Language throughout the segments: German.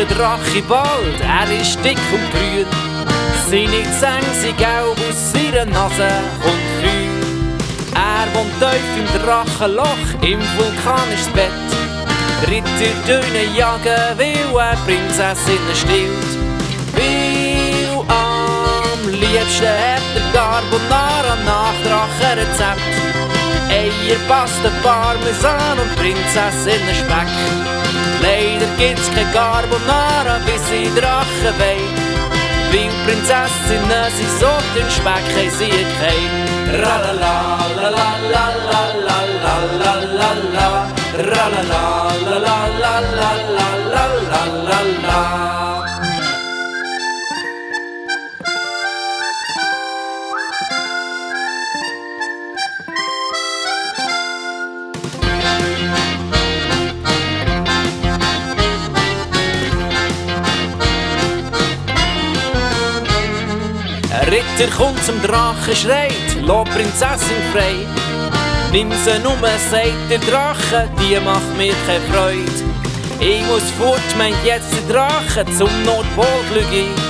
Drache bald, er ist dick und grün. Seine Zähne sind gelb, aus seiner Nase kommt Feuer. Er wohnt tief im Drachenloch, im vulkanischen Bett. Ritter Döne jagen, weil er Prinzessinnen stillt. Weil am liebsten hat der Carbonara nach Drachenrezept. Eier, Pasta, Parmesan und Prinzessinnen-Speck. Leider gibt's kein Carbonara, bis sie Drachen wollen. Weil Prinzessinnen sind so dünn, Speck haben sie kein. Ralala, la la la la la la la la la. Ralala, la la la la la la la la la. Ritter kommt zum Drachen, schreit, lass Prinzessin frei. Nimm sie nur, sagt der Drache, die macht mir keine Freude. Ich muss fort, meint jetzt der Drache, zum Nordpol flüg ich.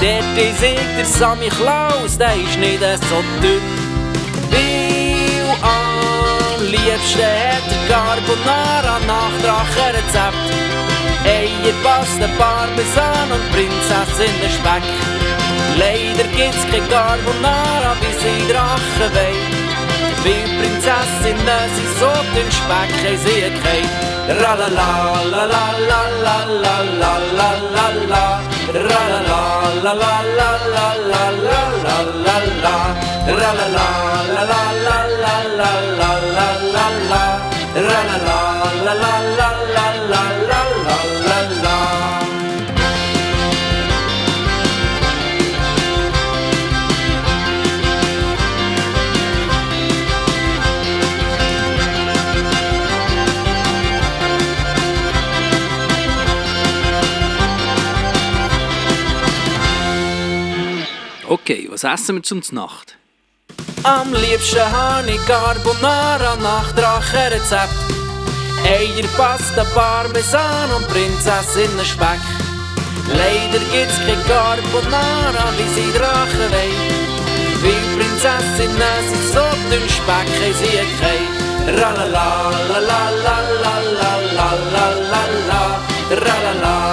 Dort ist der Sammy Klaus, der ist nicht so dünn. Weil am liebsten hat der Carbonara nach Drachenrezept. Eier, Pasta, Parmesan und Prinzessinnen-Speck. Leider gibt's kein Carbonara, wie sie Drachen wollen. Weil Prinzessinnen sind so dünn, Speck haben sie kein. Ralala, la la la la la la la la la. Ralala, la la la la la la la la la. Ralala, la la la la la la la la la. Ralala, la la la la la la la la. Okay, was essen wir zum Nacht? Am liebsten habe ich Carbonara nach Drachenrezept. Eier, Pasta, Parmesan und Prinzessinnen-Speck. Leider gibt's kein Carbonara, wie sie Drachen wollen. Weil Prinzessinnen sind so dünn, Speck haben sie kein. Ralala, la la la la la la la la la. Ralala.